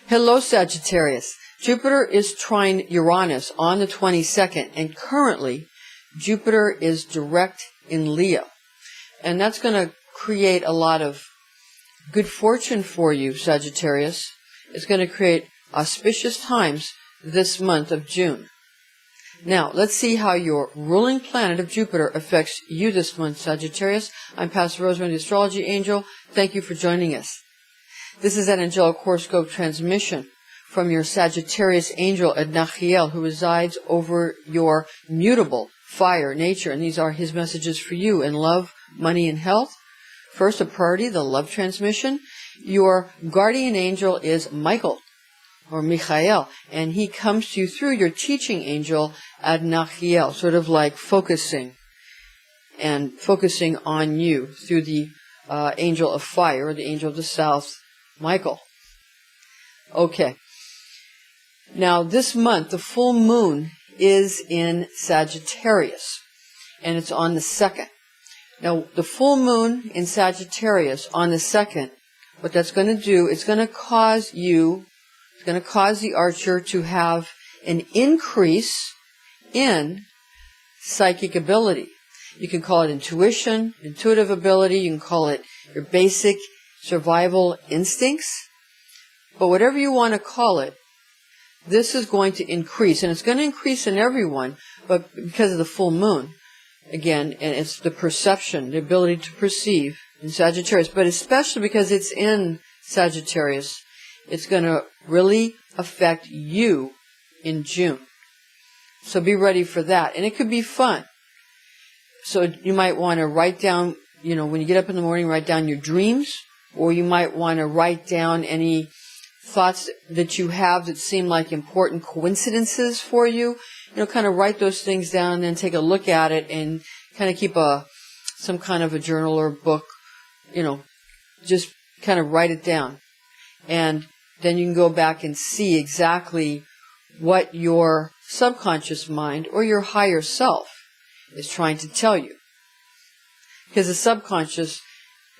Hello, Sagittarius. Jupiter is trine Uranus on the 22nd, and currently Jupiter is direct in Leo. And that's going to create a lot of good fortune for you, Sagittarius. It's going to create auspicious times this month of June. Now, let's see how your ruling planet of Jupiter affects you this month, Sagittarius. I'm Pastor Rosemary, the Astrology Angel. Thank you for joining us. This is an angelic horoscope transmission from your Sagittarius angel Adnachiel, who resides over your mutable fire nature. And these are his messages for you in love, money, and health. First, a priority, the love transmission. Your guardian angel is Michael, or Michael, and he comes to you through your teaching angel Adnachiel, sort of like focusing on you through the angel of fire, or the angel of the south, Michael. Okay. Now, this month, the full moon is in Sagittarius, and it's on the 2nd. Now, the full moon in Sagittarius on the 2nd, what that's going to do, it's going to cause the archer to have an increase in psychic ability. You can call it intuition, intuitive ability, you can call it your basic survival instincts, but whatever you want to call it, this is going to increase, and it's going to increase in everyone, but because of the full moon, again, and it's the perception, the ability to perceive in Sagittarius, but especially because it's in Sagittarius, it's going to really affect you in June. So be ready for that, and it could be fun. So you might want to write down, when you get up in the morning, write down your dreams, or you might want to write down any thoughts that you have that seem like important coincidences for you. Kind of write those things down and then take a look at it and kind of keep some kind of a journal or book, just kind of write it down. And then you can go back and see exactly what your subconscious mind or your higher self is trying to tell you. Because the subconscious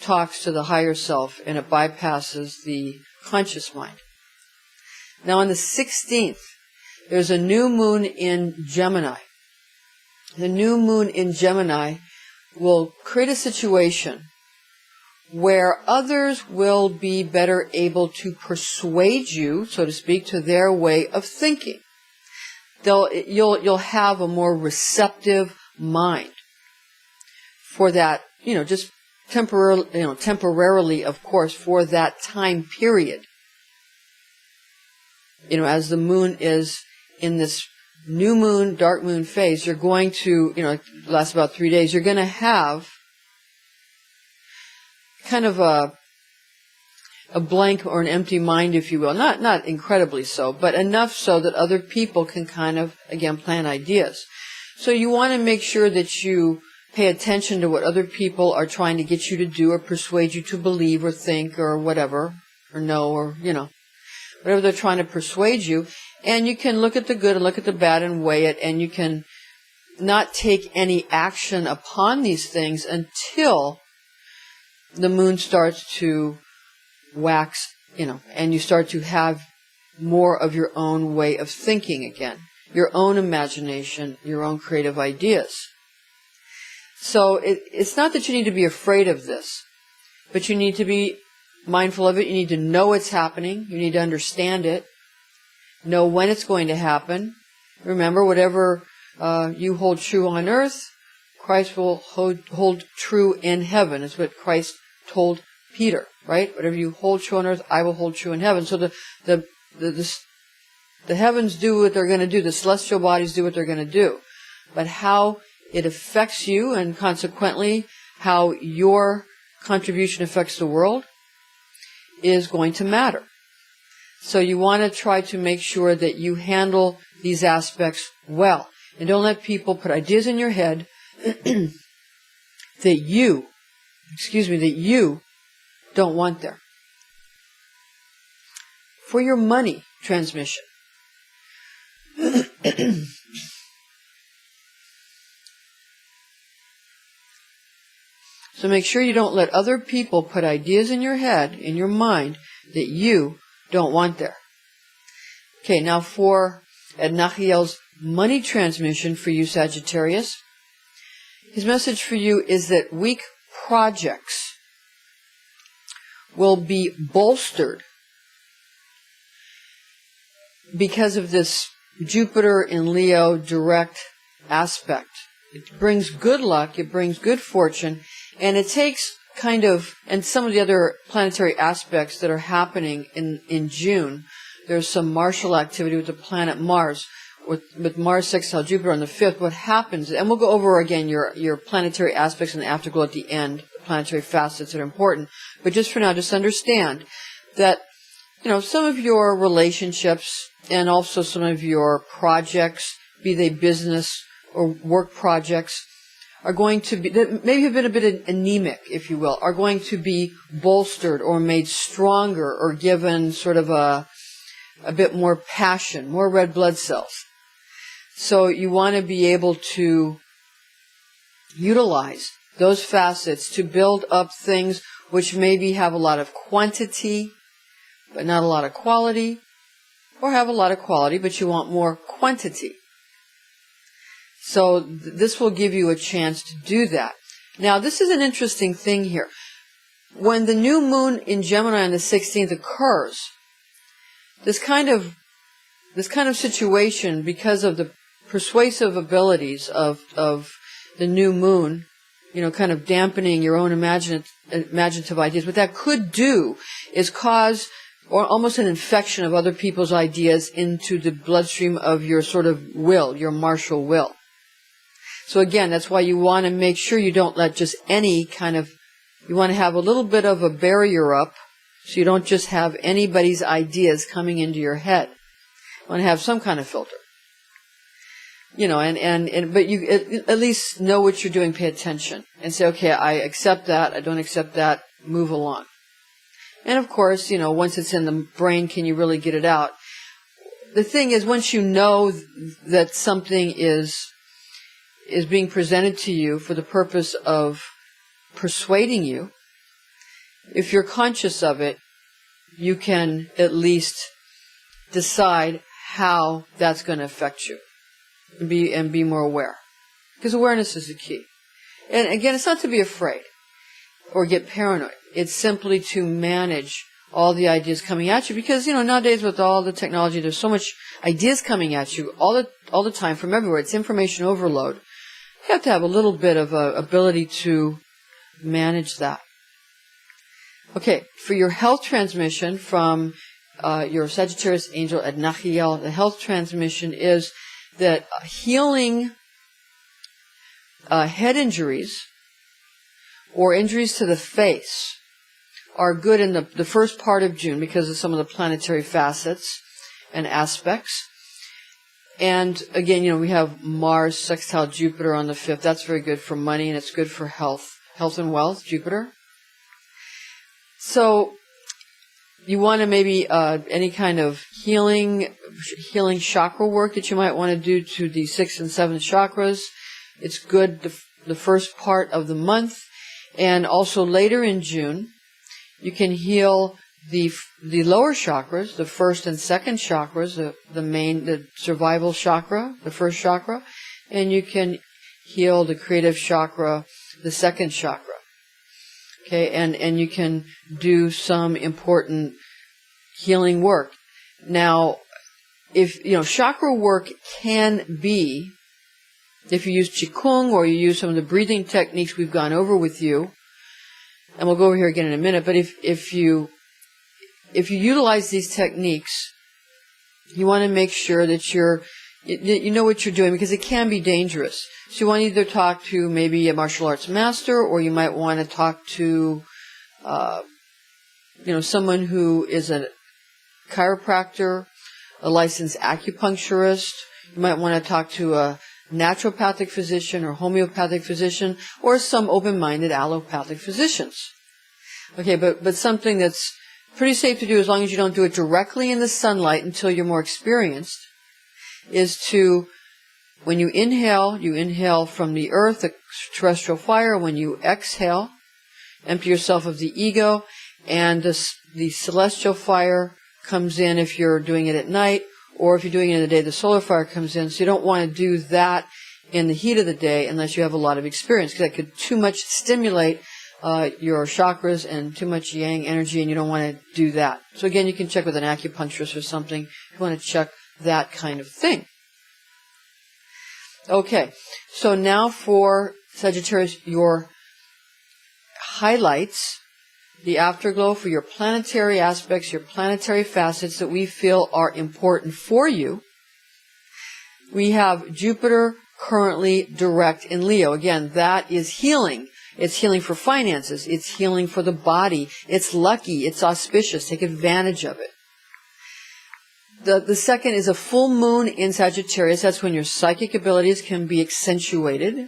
talks to the higher self and it bypasses the conscious mind. Now on the 16th, there's a new moon in Gemini. The new moon in Gemini will create a situation where others will be better able to persuade you, so to speak, to their way of thinking. You'll have a more receptive mind for that, just temporarily, of course, for that time period. As the moon is in this new moon, dark moon phase, you're going to, it lasts about 3 days, you're going to have kind of a blank or an empty mind, if you will. Not incredibly so, but enough so that other people can kind of, again, plant ideas. So you want to make sure that you pay attention to what other people are trying to get you to do or persuade you to believe or think or whatever, or know, or, whatever they're trying to persuade you. And you can look at the good and look at the bad and weigh it, and you can not take any action upon these things until the moon starts to wax, and you start to have more of your own way of thinking again, your own imagination, your own creative ideas. So it's not that you need to be afraid of this, but you need to be mindful of it. You need to know it's happening. You need to understand it. Know when it's going to happen. Remember, whatever you hold true on earth, Christ will hold true in heaven. It's what Christ told Peter, right? Whatever you hold true on earth, I will hold true in heaven. So the heavens do what they're going to do. The celestial bodies do what they're going to do. But how it affects you, and consequently how your contribution affects the world, is going to matter. So you want to try to make sure that you handle these aspects well. And don't let people put ideas in your head that you don't want there. For your money transmission. So make sure you don't let other people put ideas in your head, in your mind, that you don't want there. Okay, now for Nachiel's money transmission for you, Sagittarius. His message for you is that weak projects will be bolstered because of this Jupiter in Leo direct aspect. It brings good luck, it brings good fortune, and it takes and some of the other planetary aspects that are happening in June. There's some martial activity with the planet Mars, with Mars sextile Jupiter on the 5th. What happens, and we'll go over again your planetary aspects and the afterglow at the end, planetary facets that are important. But just for now, just understand that, some of your relationships and also some of your projects, be they business or work projects, are going to be, that maybe have been a bit anemic, if you will, are going to be bolstered or made stronger or given sort of a bit more passion, more red blood cells. So you want to be able to utilize those facets to build up things which maybe have a lot of quantity, but not a lot of quality, or have a lot of quality, but you want more quantity. So this will give you a chance to do that. Now, this is an interesting thing here. When the new moon in Gemini on the 16th occurs, this kind of situation, because of the persuasive abilities of the new moon, kind of dampening your own imaginative ideas, what that could do is cause or almost an infection of other people's ideas into the bloodstream of your sort of will, your martial will. So again, that's why you want to make sure you don't let just you want to have a little bit of a barrier up, so you don't just have anybody's ideas coming into your head. You want to have some kind of filter. But you at least know what you're doing, pay attention, and say, okay, I accept that, I don't accept that, move along. And of course, once it's in the brain, can you really get it out? The thing is, once you know that something is being presented to you for the purpose of persuading you, if you're conscious of it, you can at least decide how that's going to affect you and be more aware. Because awareness is the key. And again, it's not to be afraid or get paranoid. It's simply to manage all the ideas coming at you, because nowadays with all the technology, there's so much ideas coming at you all the time from everywhere. It's information overload. You have to have a little bit of a ability to manage that. Okay, for your health transmission from your Sagittarius angel at Nachiel, the health transmission is that healing head injuries or injuries to the face are good in the first part of June because of some of the planetary facets and aspects. And again, we have Mars sextile Jupiter on the 5th. That's very good for money, and it's good for health and wealth, Jupiter. So you want to maybe any kind of healing chakra work that you might want to do to the 6th and 7th chakras. It's good the first part of the month, and also later in June, you can heal the lower chakras, the 1st and 2nd chakras, the survival chakra, the 1st chakra, and you can heal the creative chakra, the 2nd chakra. Okay, and you can do some important healing work. Now, if chakra work can be, if you use Qigong or you use some of the breathing techniques we've gone over with you, and we'll go over here again in a minute, but if you utilize these techniques, you want to make sure that you know what you're doing, because it can be dangerous. So you want to either talk to maybe a martial arts master, or you might want to talk to, someone who is a chiropractor, a licensed acupuncturist. You might want to talk to a naturopathic physician or homeopathic physician, or some open-minded allopathic physicians. Okay, but something that's pretty safe to do, as long as you don't do it directly in the sunlight until you're more experienced, is to, when you inhale from the earth, the terrestrial fire. When you exhale, empty yourself of the ego, and the celestial fire comes in if you're doing it at night, or if you're doing it in the day the solar fire comes in. So you don't want to do that in the heat of the day unless you have a lot of experience, because that could too much stimulate your chakras and too much yang energy, and you don't want to do that. So again, you can check with an acupuncturist or something if you want to check that kind of thing. Okay, so now for Sagittarius, your highlights, the afterglow for your planetary aspects, your planetary facets that we feel are important for you. We have Jupiter currently direct in Leo. Again, that is healing. It's healing for finances. It's healing for the body. It's lucky. It's auspicious. Take advantage of it. The second is a full moon in Sagittarius. That's when your psychic abilities can be accentuated.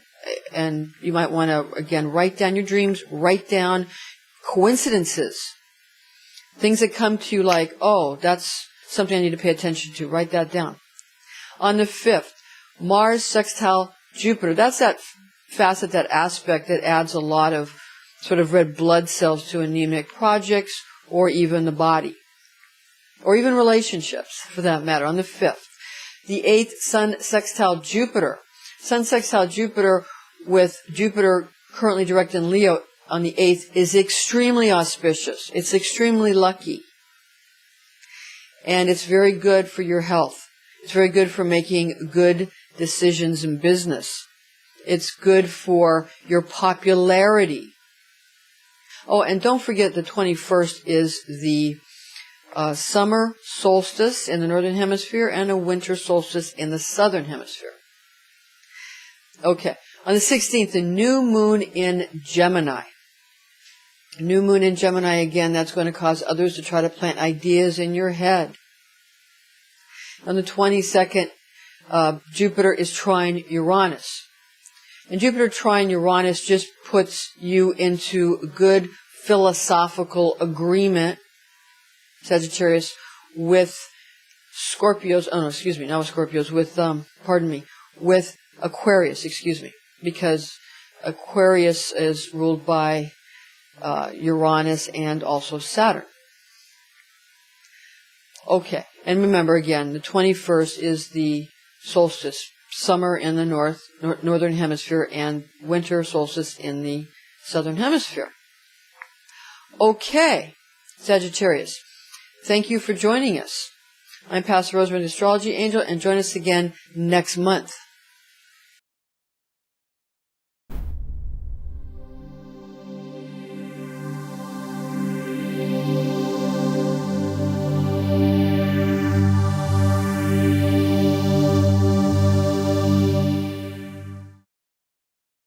And you might want to, again, write down your dreams, write down coincidences. Things that come to you like, oh, that's something I need to pay attention to. Write that down. On the 5th, Mars sextile Jupiter. That's that facet, that aspect that adds a lot of sort of red blood cells to anemic projects or even the body. Or even relationships, for that matter, on the 5th. The 8th, Sun sextile Jupiter. Sun sextile Jupiter with Jupiter currently direct in Leo on the 8th is extremely auspicious. It's extremely lucky. And it's very good for your health. It's very good for making good decisions in business. It's good for your popularity. Oh, and don't forget the 21st is the summer solstice in the northern hemisphere and a winter solstice in the southern hemisphere. Okay. On the 16th, the new moon in Gemini. New moon in Gemini, again, that's going to cause others to try to plant ideas in your head. On the 22nd, Jupiter is trine Uranus. And Jupiter trine Uranus just puts you into good philosophical agreement, Sagittarius, with Scorpios, with Aquarius, because Aquarius is ruled by Uranus and also Saturn. Okay, and remember again, the 21st is the solstice, summer in the northern hemisphere, and winter solstice in the southern hemisphere. Okay, Sagittarius, thank you for joining us. I'm Pastor Rosemary, the Astrology Angel, and join us again next month.